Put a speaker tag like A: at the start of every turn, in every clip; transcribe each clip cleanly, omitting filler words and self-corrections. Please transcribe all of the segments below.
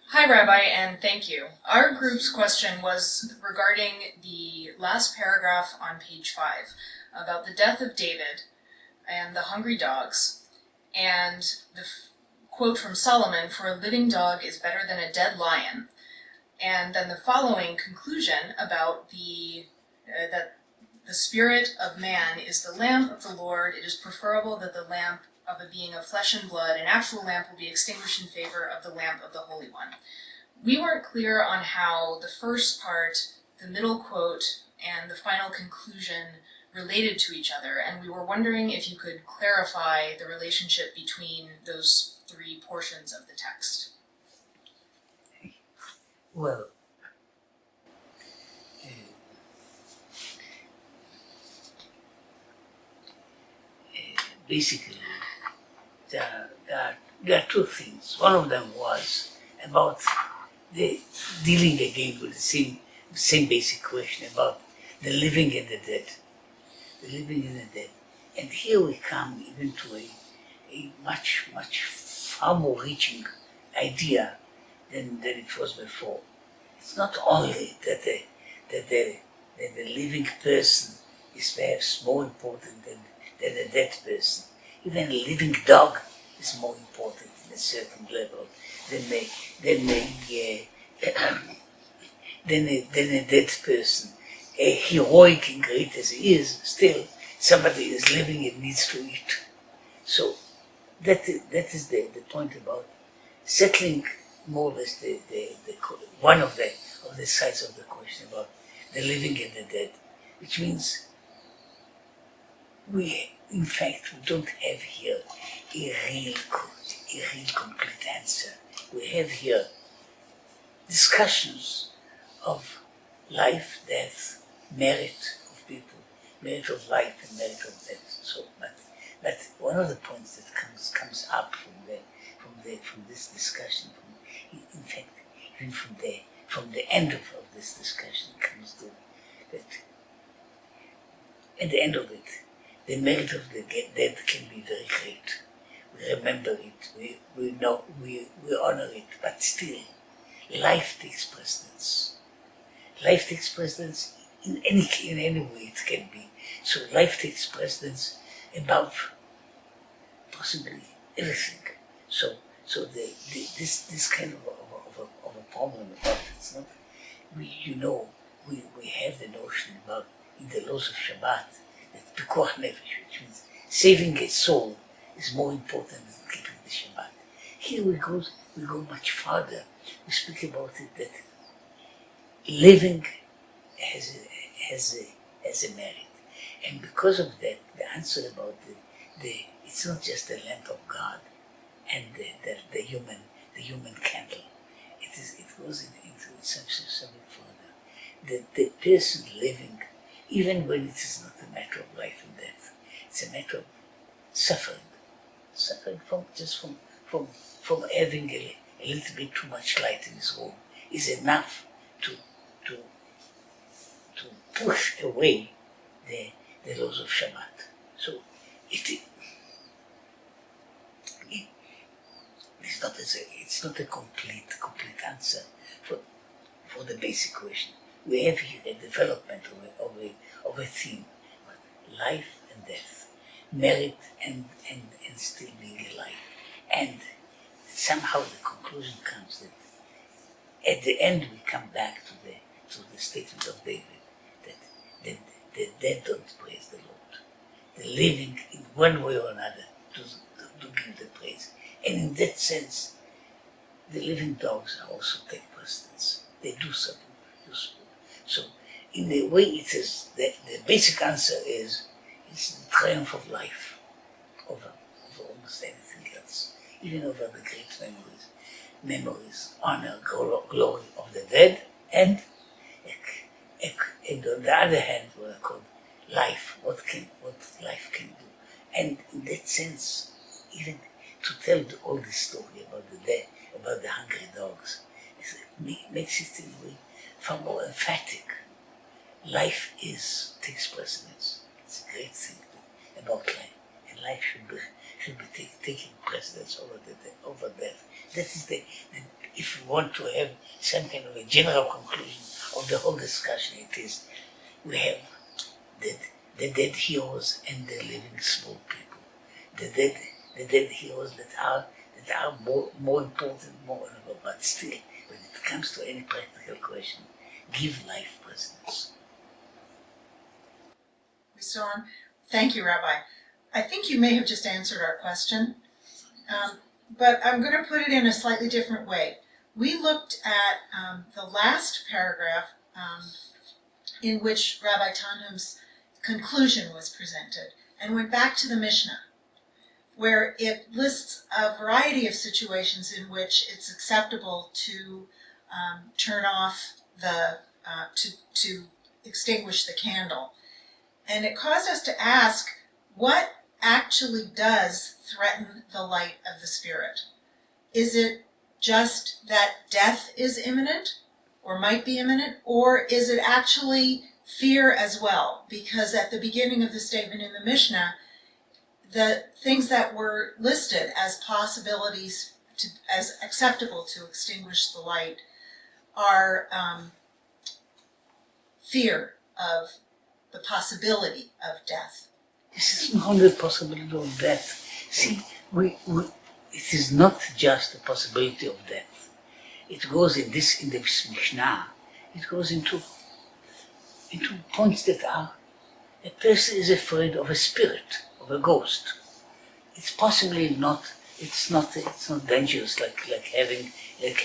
A: Hi, Rabbi, and thank you. Our group's question was regarding the last paragraph on page 5 about the death of David and the hungry dogs, and the quote from Solomon, "For a living dog is better than a dead lion," and then the following conclusion about that the spirit of man is the lamp of the Lord. It is preferable that the lamp of a being of flesh and blood, an actual lamp, will be extinguished in favor of the lamp of the Holy One. We weren't clear on how the first part, the middle quote, and the final conclusion related to each other, and we were wondering if you could clarify the relationship between those three portions of the text.
B: Well, basically, there are two things. One of them was about the dealing again with the same basic question about the living and the dead. The living and the dead. And here we come even to a much far more reaching idea than it was before. It's not only that the living person is perhaps more important than a dead person. Even a living dog is more important in a certain level than a dead person. Heroic and great as he is, still somebody is living and needs to eat. So that is the point about settling more or less one of the sides of the question about the living and the dead, which means we don't have here a real complete answer. We have here discussions of life, death, merit of people, merit of life and merit of death. So, but one of the points that comes up from this discussion, in fact, even from the end of this discussion, comes to that at the end of it, the merit of the dead can be very great. We remember it, we know, we honor it, but still, life takes precedence. Life takes precedence in any way it can be. So life takes precedence above possibly everything. So this kind of a problem about it's not. We have the notion about in the laws of Shabbat that pikuach nefesh, which means saving a soul, is more important than keeping the Shabbat. Here we go much farther. We speak about it that living has a merit, and because of that, the answer about it's not just the lamp of God and the human candle. It goes into something further. The person living, even when it is not a matter of life and death, it's a matter of suffering from having a little bit too much light in his room is enough to push away the laws of Shabbat. So it's not a complete answer for the basic question. We have here a development of a theme, life and death, merit and still being alive. And somehow the conclusion comes that at the end we come back to the statement of David that the dead don't praise the Lord. The living, in one way or another, do give the praise. And in that sense, the living dogs also take precedence. They do something useful. So, in a way, it is the basic answer is it's the triumph of life over almost anything else, even over the great memories, honor, glory of the dead, and on the other hand, what I call life, what life can do. And in that sense, even to tell all this story about the dead, about the hungry dogs, makes it in a way far more emphatic. Life takes precedence. It's a great thing about life. And life should be taking precedence over death. That is if you want to have some kind of a general conclusion of the whole discussion, it is we have the dead heroes and the living small people. The dead heroes that are more important, more honorable, but still, when it comes to any practical question, give life precedence.
C: We still on? Thank you, Rabbi. I think you may have just answered our question, but I'm going to put it in a slightly different way. We looked at the last paragraph in which Rabbi Tanhum's conclusion was presented, and went back to the Mishnah, where it lists a variety of situations in which it's acceptable to turn off to extinguish the candle. And it caused us to ask, what actually does threaten the light of the spirit? Is it just that death is imminent, or might be imminent, or is it actually fear as well? Because at the beginning of the statement in the Mishnah, the things that were listed as possibilities, as acceptable to extinguish the light, are fear of the possibility of death.
B: This is not only the possibility of death. See, it is not just the possibility of death. It goes in this Mishnah. It goes into points that are: a person is afraid of a spirit, of a ghost. It's possibly not. It's not dangerous like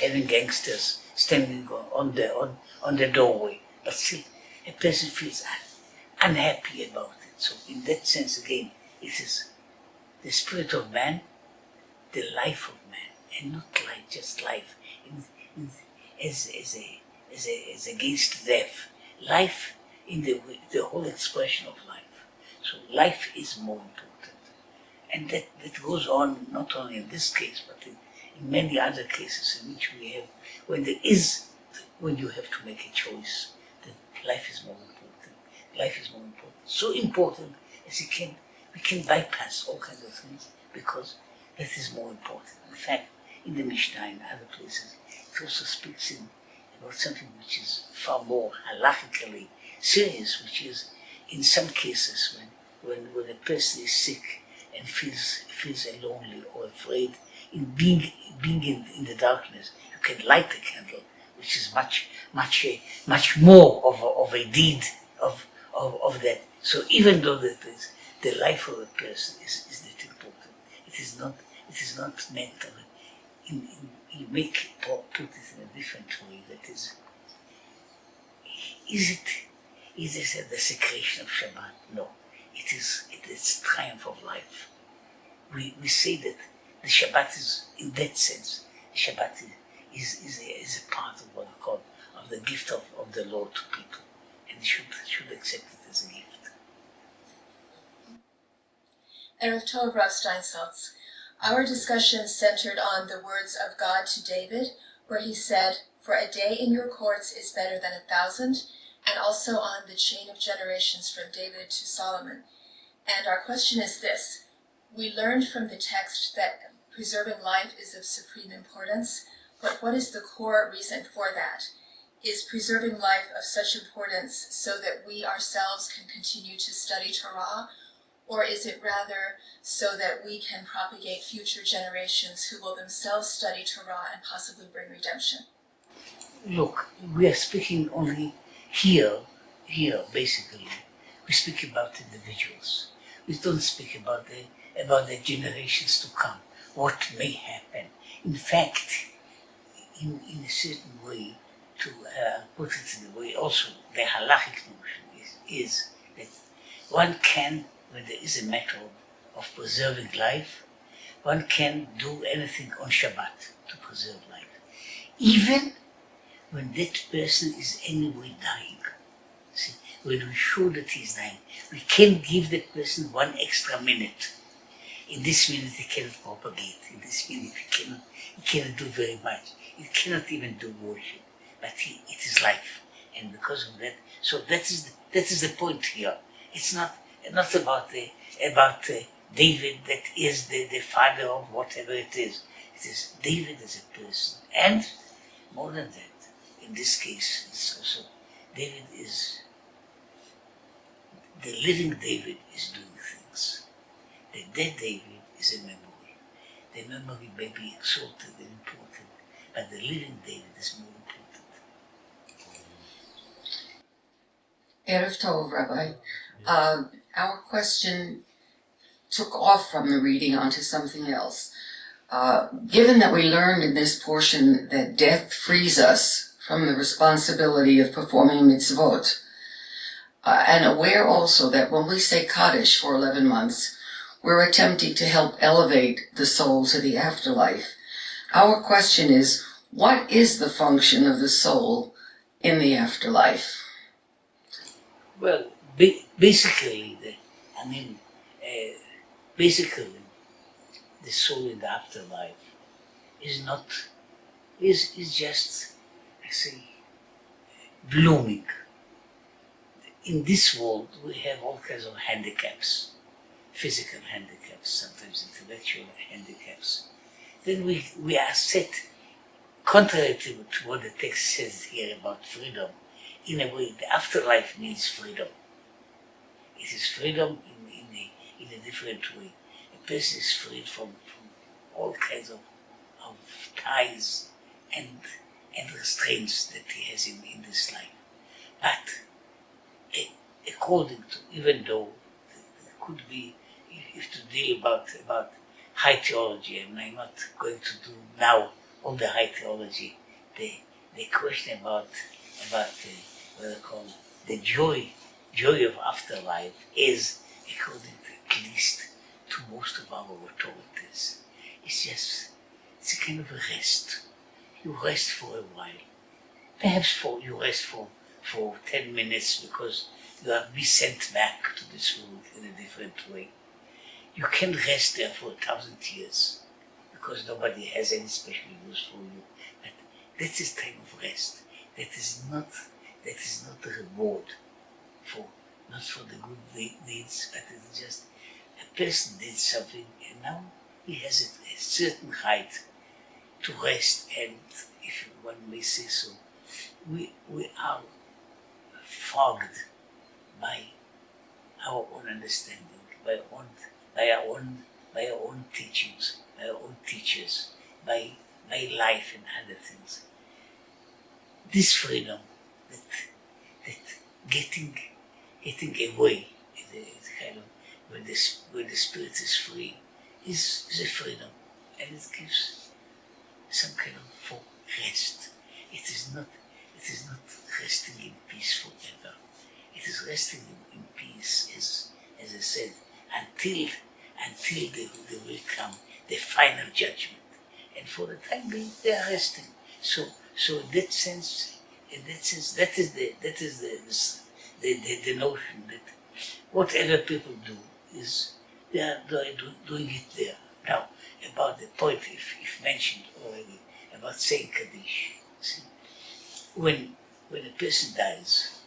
B: having gangsters standing on the doorway. But still, a person feels unhappy about it. So in that sense, again, it is the spirit of man, the life of man, and not just life as against death. Life in the whole expression of life. So life is more important, and that goes on not only in this case, but in many other cases in which we have when you have to make a choice. That life is more important. Life is more important. So important as we can bypass all kinds of things because that is more important. In fact, in the Mishnah and other places, it also speaks about something which is far more halachically serious, which is in some cases when a person is sick and feels lonely or afraid, in being in the darkness, you can light the candle, which is much more of a deed of that. So even though that is the life of a person is that important, it is not meant of you put it in a different way. That is it a desecration of Shabbat? No, it is triumph of life. We say that the Shabbat is, in that sense, the Shabbat is a part of what I call of the gift of the Lord to people, and should accept it as a gift.
D: Erev Tov, Rav Steinsaltz. Our discussion centered on the words of God to David, where he said, "For a day in your courts is better than 1,000," and also on the chain of generations from David to Solomon. And our question is this: we learned from the text that preserving life is of supreme importance, but what is the core reason for that? Is preserving life of such importance so that we ourselves can continue to study Torah, or is it rather so that we can propagate future generations who will themselves study Torah and possibly bring redemption?
B: Look, we are speaking only here basically. We speak about individuals. We don't speak about the generations to come, what may happen. In fact, in a certain way, to put it in a way, also the halachic notion is that one can, when there is a matter of preserving life, one can do anything on Shabbat to preserve life. Even when that person is anyway dying. See, when we're sure that he's dying, we can give that person one extra minute. In this minute he cannot propagate. In this minute he cannot do very much. He cannot even do worship. But it is life. And because of that, so that is the point here. It's not about David that is the father of whatever it is. It is David as a person. And more than that, in this case, it's also David is, the living David is doing things. The dead David is a memory. The memory may be exalted and important, but the living David is more important.
E: Erev Tov, Rabbi. Our question took off from the reading onto something else. Given that we learned in this portion that death frees us from the responsibility of performing mitzvot, and aware also that when we say Kaddish for 11 months, we're attempting to help elevate the soul to the afterlife. Our question is, what is the function of the soul in the afterlife?
B: Well, basically, basically, the soul in the afterlife is just, I say, blooming. In this world, we have all kinds of handicaps, physical handicaps, sometimes intellectual handicaps. Then we are set, contrary to what the text says here about freedom. In a way, the afterlife means freedom. It is freedom in a different way. A person is freed from all kinds of ties and restraints that he has in this life. But according to, even though it could be, if to deal about high theology, and I'm not going to do now all the high theology, the question about what they call the joy of afterlife is, according to, at least to most of our authorities, it's a kind of a rest. You rest for a while. Perhaps you rest for 10 minutes because you have been sent back to this world in a different way. You can rest there for 1,000 years because nobody has any special use for you. But that is time of rest. That is not a reward not for the good deeds, but it's just a person did something and now he has a certain height to rest, and if one may say so, we are fogged by our own understanding, by our own teachings, by our own teachers, by life and other things. This freedom, that getting away, kind of when the spirit is free, is a freedom, and it gives some kind of rest. It is not resting in peace forever. It is resting in peace, as I said, until there will come the final judgment. And for the time being, they are resting. So in that sense, that is the notion that whatever people do is they are doing it there. Now, about the point if mentioned already about saying Kaddish. See, when a person dies,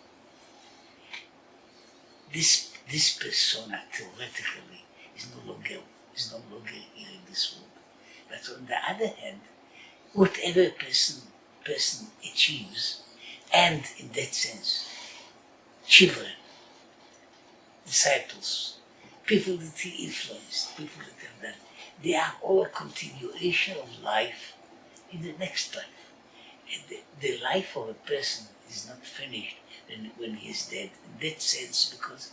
B: this persona theoretically is no longer here in this world. But on the other hand, whatever a person achieves, and in that sense, children, disciples, people that he influenced, people that have done, they are all a continuation of life in the next life. And the life of a person is not finished when he is dead, in that sense, because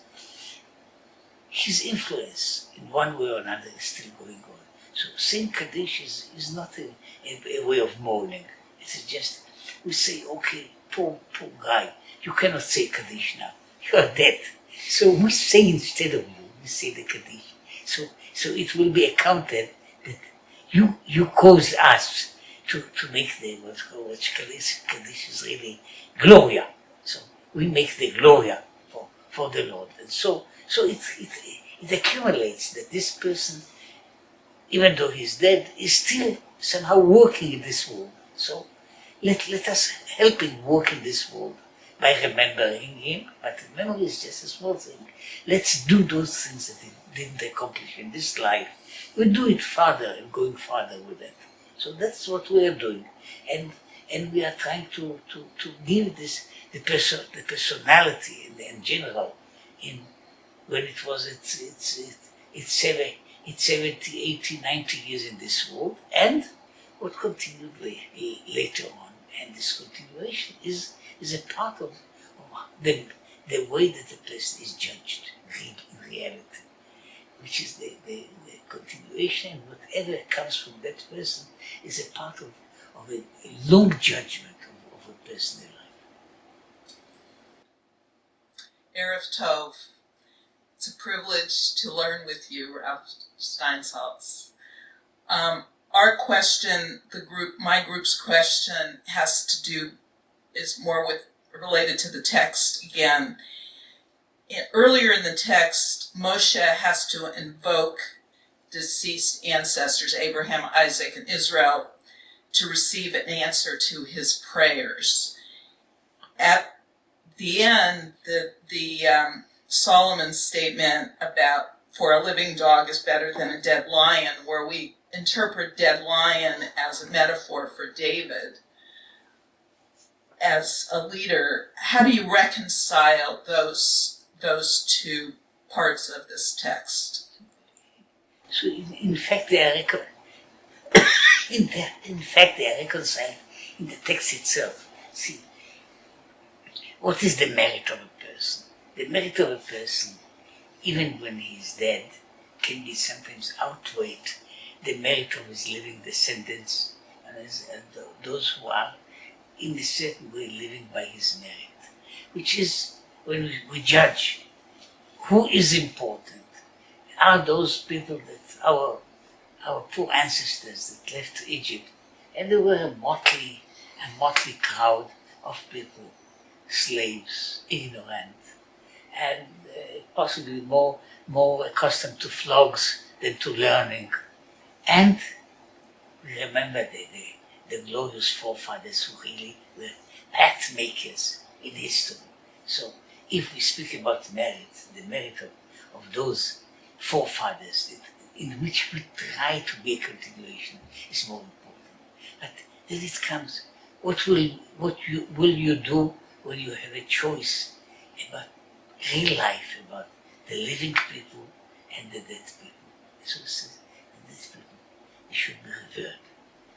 B: his influence in one way or another is still going on. So saying Kaddish is not a way of mourning. It's just, we say, okay, poor guy, you cannot say Kaddish now, you are dead. So we say instead of you, we say the Kaddish. So it will be accounted that you caused us to make the what's called Kaddish is really Gloria. So we make the Gloria for the Lord. And so it accumulates that this person, even though he's dead, is still somehow working in this world. So let us help him work in this world by remembering him, but memory is just a small thing. Let's do those things didn't accomplish in this life, we do it further and going further with it. So that's what we are doing, and we are trying to give this the personality in general. In when it was it's 70, 80, 90 years in this world, and what continued later on, and this continuation is a part of the way that the person is judged in reality, which is the continuation. Whatever comes from that person is a part of a long judgment of a person in life.
F: Erev Tov. It's a privilege to learn with you, Rabbi Steinsaltz. Our question, my group's question, is more related to the text again. Earlier in the text, Moshe has to invoke deceased ancestors, Abraham, Isaac, and Israel, to receive an answer to his prayers. At the end, the Solomon's statement about for a living dog is better than a dead lion, where we interpret dead lion as a metaphor for David as a leader. How do you reconcile those two parts of this text?
B: So in fact they are reconciled in the text itself. See, what is the merit of a person? The merit of a person, even when he is dead, can be sometimes outweighed the merit of his living descendants and those who are in a certain way living by his merit, which is when we judge who is important. Are those people that our poor ancestors that left Egypt, and there were a motley crowd of people, slaves, ignorant, and possibly more accustomed to flogs than to learning. And we remember the glorious forefathers who really were path makers in history. So if we speak about merit, the merit of those forefathers in which we try to be a continuation is more important. But then it comes, what will you do when you have a choice about real life, about the living people and the dead people? So it says the dead people, they should be revered,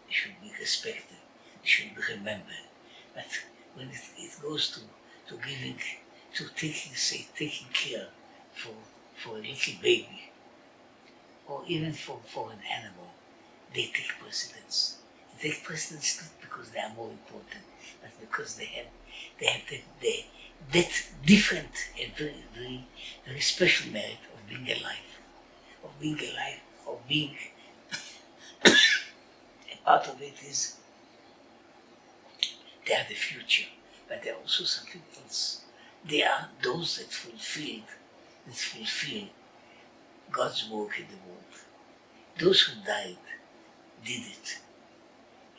B: they should be respected, they should be remembered. But when it goes to giving, to taking care for a little baby, or even for an animal, they take precedence. They take precedence not because they are more important, but because they have that different and very special merit of being alive, of being a part of it is they are the future, but they are also something else. They are those that fulfill God's work in the world. Those who died did it,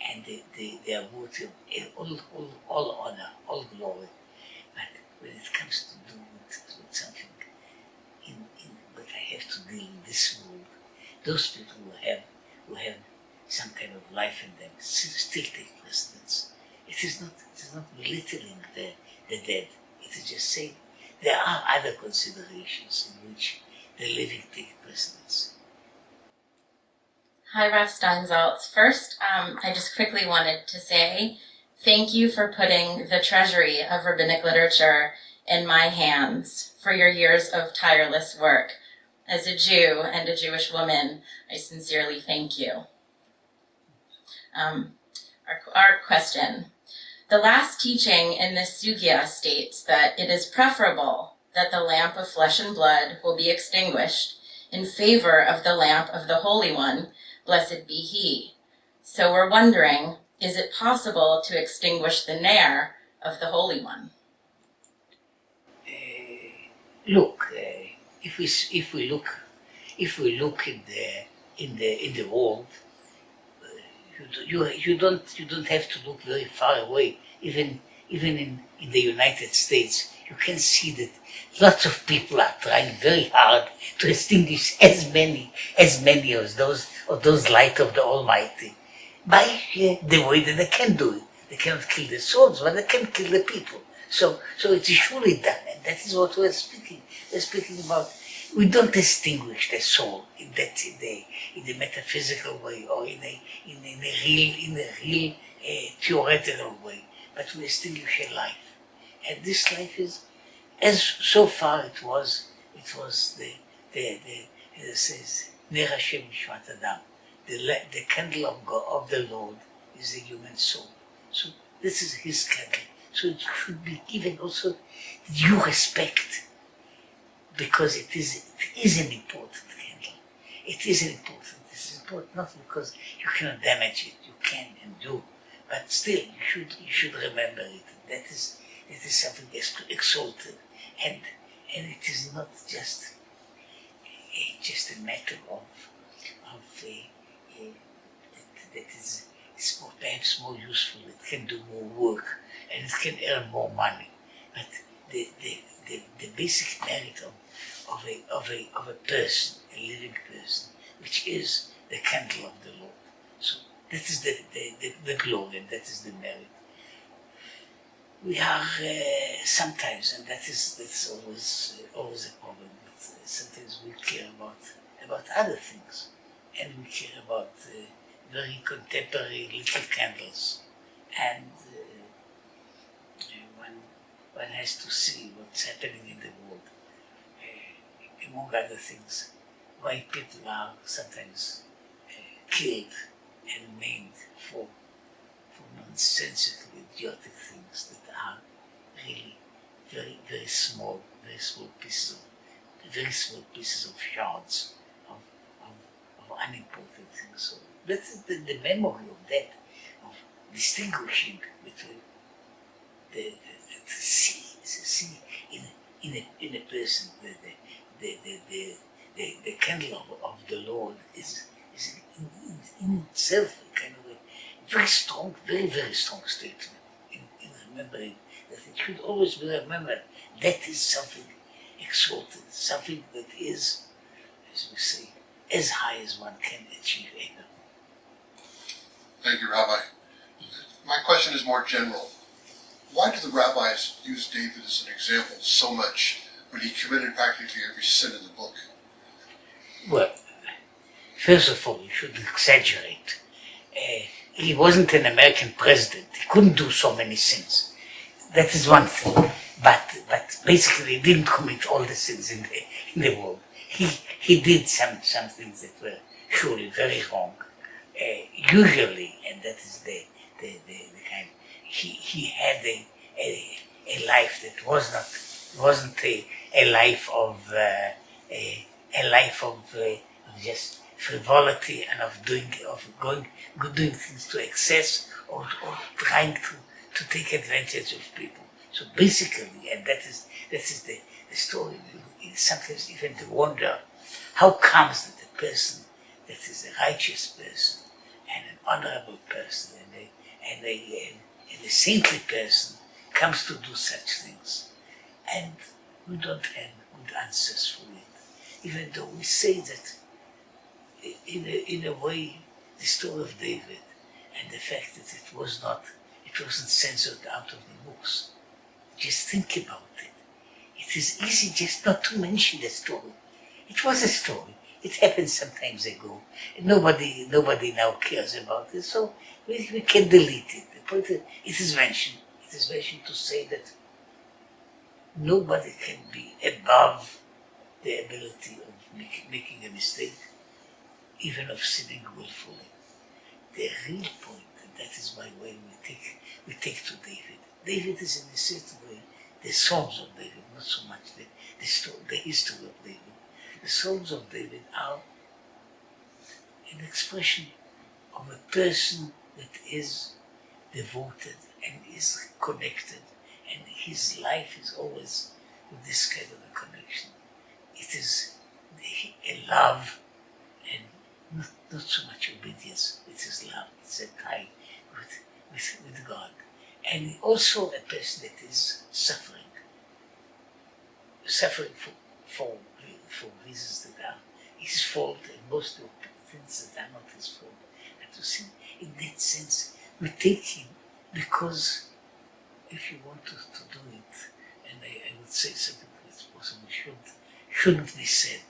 B: and they are worthy of all honor, all glory. But when it comes to do with something in what I have to deal in this world, those people who have some kind of life in them still take precedence. It is not belittling the dead. It is just saying there are other considerations in which the living take precedence.
G: Hi, Rav Steinsaltz. First, I just quickly wanted to say thank you for putting the treasury of rabbinic literature in my hands for your years of tireless work. As a Jew and a Jewish woman, I sincerely thank you. Our question. The last teaching in this sugya states that it is preferable that the lamp of flesh and blood will be extinguished in favor of the lamp of the Holy One, blessed be He. So we're wondering, is it possible to extinguish the Nare of the Holy One?
B: Look, if we look in the world, you don't have to look very far away. Even in the United States, you can see that lots of people are trying very hard to extinguish as many of those light of the Almighty by the way that they can do it. They cannot kill the souls, but they can kill the people. So it is surely done, and that is what we're speaking. We're speaking about. We don't extinguish the soul in the metaphysical way or in a real theoretical way, but we extinguish a life, and this life is, as so far it was the it says Nare Mishmat Adam, the candle of God, of the Lord is the human soul. So this is His candle. So it should be given also due respect, because it is an important candle. It is important. It is important not because you cannot damage it. You can and do, but still you should remember it. That is something exalted, and it is not just a matter of that is perhaps more useful. It can do more work and it can earn more money. But the basic merit of a person, a living person, which is the candle of the Lord. So that is the glory, and that is the merit. We are sometimes, and that's always a problem. Sometimes we care about other things, and we care about very contemporary little candles, and one has to see what's happening in the world. Among other things, white people are sometimes killed and maimed for nonsensical, idiotic things that are really very, very small pieces of shards of unimportant things. So that's the memory of that, of distinguishing between the see in a person the candle of the Lord is in itself a kind of a very strong, very, very strong statement in remembering that it should always be remembered that is something exalted, something that is, as we say, as high as one can achieve ever.
H: Thank you, Rabbi. My question is more general. Why do the rabbis use David as an example so much when he committed practically every sin in the book?
B: Well, first of all, you shouldn't exaggerate. He wasn't an American president. He couldn't do so many sins. That is one thing. But basically, he didn't commit all the sins in the world. He did some things that were surely very wrong. Usually, and that is the kind. He had a life that wasn't a life of just frivolity and of doing things to excess or trying to take advantage of people. So basically, and that is the story. Sometimes even the wonder, how comes that a person that is a righteous person and an honorable person and a saintly person comes to do such things, and we don't have good answers for it, even though we say that in a way the story of David and the fact that it wasn't censored out of the books. Just think about it. It is easy just not to mention the story. It was a story. It happened some times ago. Nobody now cares about it, so we can delete it. The point is, it is mentioned. It is mentioned to say that nobody can be above the ability of making a mistake, even of sinning willfully. The real point, and that is why when we take to David. David is in a certain way the Psalms of David, not so much the history of David. The Psalms of David are an expression of a person that is devoted and is connected, and his life is always with this kind of a connection. It is a love and not so much obedience. It is love. It's a tie with God. And also a person that is suffering. suffering for reasons that are his fault, and most of the things that are not his fault. And to see, in that sense, we take him because if you want to do it, and I would say something that's possibly shouldn't be said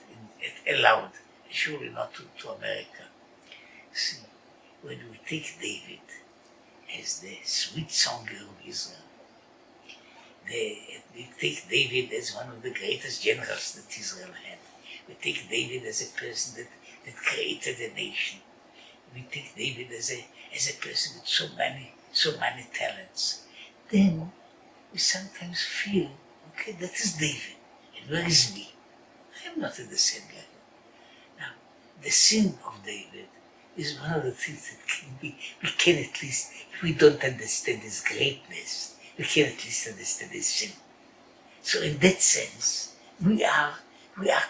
B: aloud, surely not to America. See, when we take David as the sweet songer of Israel, we take David as one of the greatest generals that Israel had. We take David as a person that created a nation. We take David as a person with so many talents. Then we sometimes feel, okay, that is David, and where is me? I am not at the same level. Now, the sin of David is one of the things that we can at least, if we don't understand his greatness, we can at least understand his sin. So in that sense, we are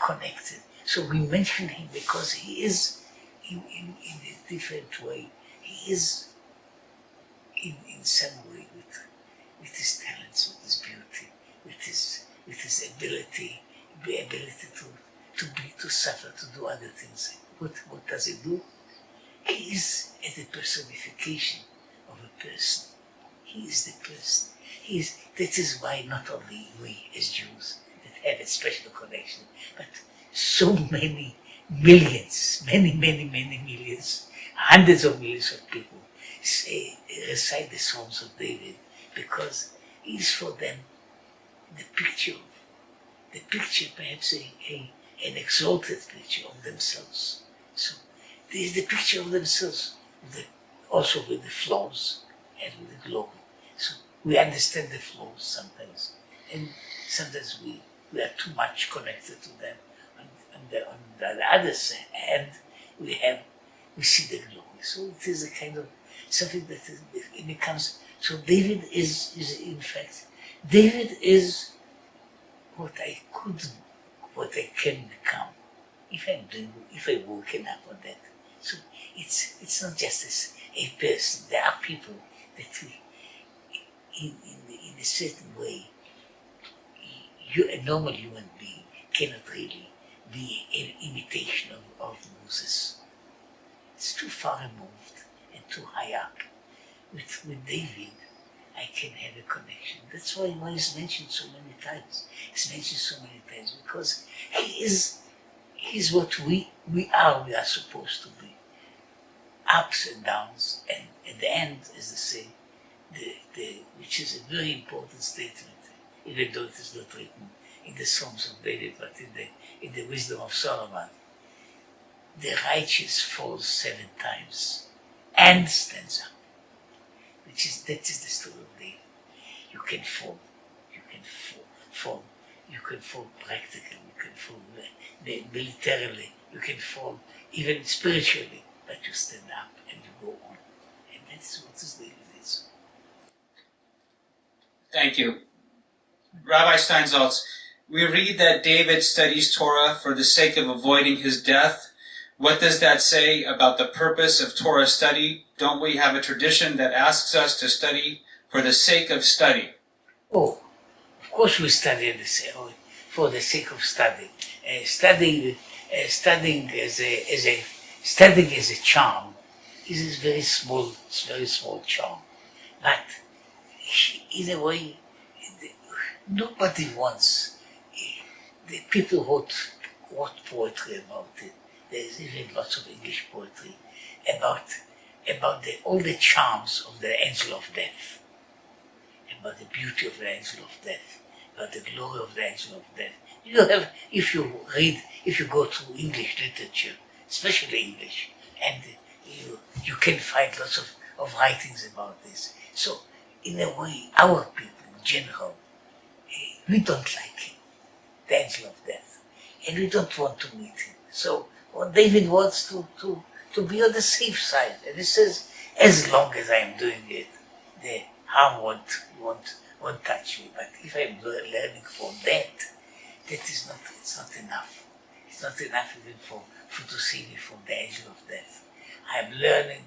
B: connected. So we mention him because he is in a different way. He is in some way with his talents, with his beauty, with his ability to suffer, to do other things. What does he do? He is as a personification of a person. He is the person. That is why not only we as Jews that have a special connection, but so many millions, many millions, hundreds of millions of people recite the Psalms of David because it is for them the picture, perhaps an exalted picture of themselves. So there is the picture of themselves, also with the flaws and with the glory. So we understand the flaws sometimes, and sometimes we are too much connected to them. On the other hand, we see the glory. So it is a kind of something that it becomes. So David is in fact, David is what I can become if I work enough on that. So it's not just a person. There are people that in a certain way, a normal human being cannot really be an imitation of Moses. It's too far removed and too high up. With David, I can have a connection. That's why he's mentioned so many times. He's mentioned so many times because he's what we are supposed to be. Ups and downs, and at the end, as they say, which is a very important statement, even though it is not written in the Psalms of David, but in the wisdom of Solomon. The righteous falls 7 times and stands up. That is the story of David. You can fall practically, you can fall militarily, you can fall even spiritually, but you stand up and you go on. And that's what this David is.
I: Thank you. Rabbi Steinsaltz, we read that David studies Torah for the sake of avoiding his death. What does that say about the purpose of Torah study? Don't we have a tradition that asks us to study for the sake of study?
B: Oh, of course we study for the sake of study. Studying as a charm is a very small charm. But in a way, nobody wants. The people wrote poetry about it. There's even lots of English poetry about all the charms of the angel of death, about the beauty of the angel of death, about the glory of the angel of death. You have, if you go to English literature, especially English, and you can find lots of writings about this. So, in a way, our people in general, we don't like him, the angel of death, and we don't want to meet him. So, David wants to be on the safe side, and he says, as long as I am doing it, the harm won't touch me. But if I'm learning from that, it's not enough. It's not enough even for to save me from the angel of death. I am learning,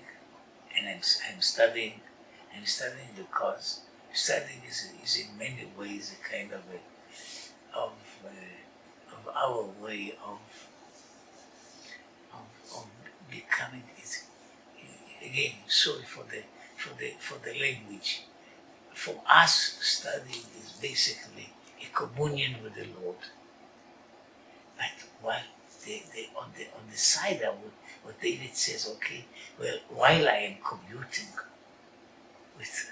B: and I'm studying. I'm studying because studying is in many ways a kind of our way of becoming it. Again, sorry for the language. For us, studying is basically a communion with the Lord. But while on the side of what David says, okay, well, while I am commuting with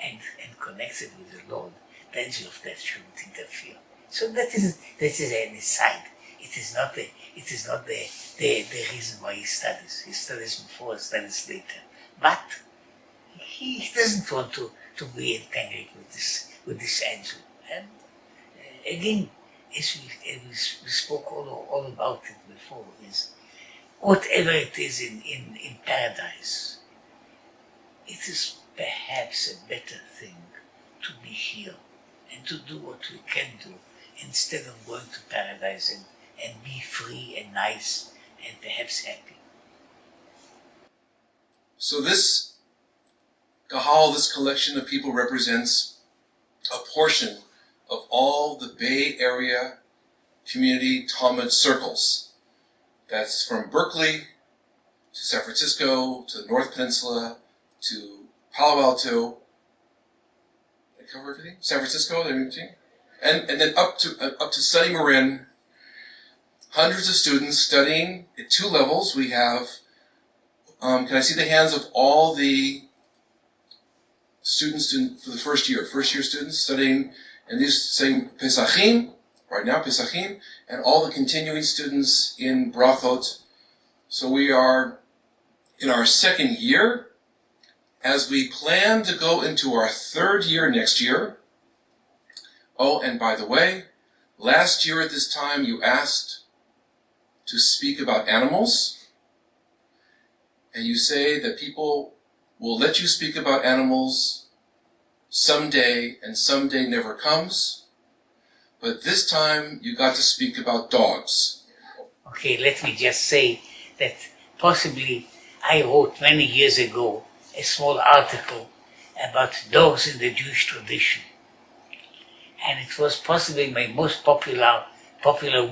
B: and connected with the Lord, the angel of death shouldn't interfere. So that is an aside. It is not the reason why he studies. He studies before, he studies later. But he doesn't want to be entangled with this angel. And again, as we spoke all about it before, is whatever it is in paradise, it is perhaps a better thing to be here and to do what we can do instead of going to paradise and be free and nice and perhaps happy.
J: So this Kahal, this collection of people, represents a portion of all the Bay Area community Talmud circles. That's from Berkeley to San Francisco to the North Peninsula to Palo Alto. Did I cover everything? San Francisco, everything, and then up to sunny Marin. Hundreds of students studying at 2 levels. We have. Can I see the hands of all the students for the first year students studying, and these saying Pesachim, right now Pesachim, and all the continuing students in Brachot. So we are in our 2nd year, as we plan to go into our 3rd year next year. Oh, and by the way, last year at this time you asked to speak about animals, and you say that people will let you speak about animals someday, and someday never comes. But this time you got to speak about dogs.
B: Okay, let me just say that possibly I wrote many years ago a small article about dogs in the Jewish tradition. And it was possibly my most popular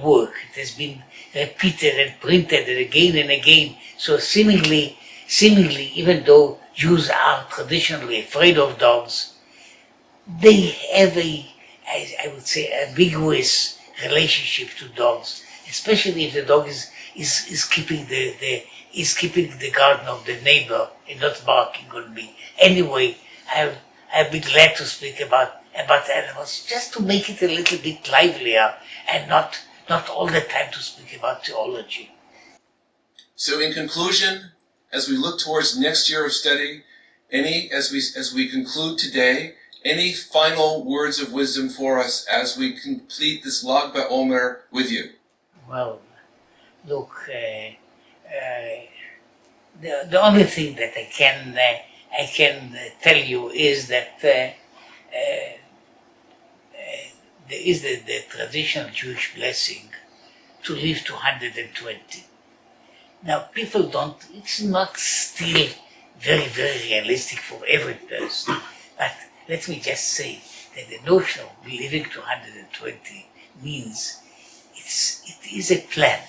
B: work. It has been repeated and printed and again. So seemingly, even though Jews are traditionally afraid of dogs, they have I would say, ambiguous relationship to dogs, especially if the dog is keeping the garden of the neighbor and not barking on me. Anyway, I'll be glad to speak about animals, just to make it a little bit livelier and not all the time to speak about theology.
J: So in conclusion, as we look towards next year of study, as we conclude today, any final words of wisdom for us as we complete this Lag BaOmer with you?
B: Well, look, the only thing that I can tell you is that there is the traditional Jewish blessing to live to 120. Now, people don't. It's not still very, very realistic for every person, but let me just say that the notion of living to 120 means it is a plan.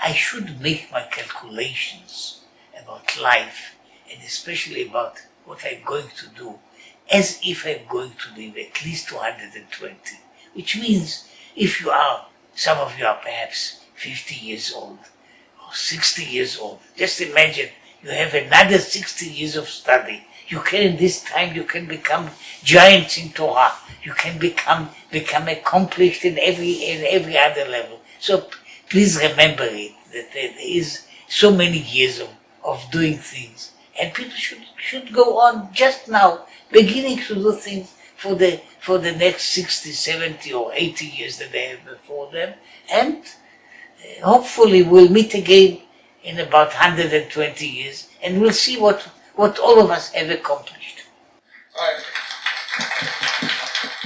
B: I should make my calculations about life, and especially about what I'm going to do, as if I'm going to live at least 220, which means if some of you are perhaps 50 years old or 60 years old, just imagine you have another 60 years of study. You can, in this time, you can become giants in Torah. You can become accomplished in every other level. So please remember it, that there is so many years of doing things, and people should go on just now, beginning to do things for the next 60, 70 or 80 years that they have before them, and hopefully we'll meet again in about 120 years, and we'll see what all of us have accomplished.
J: All right.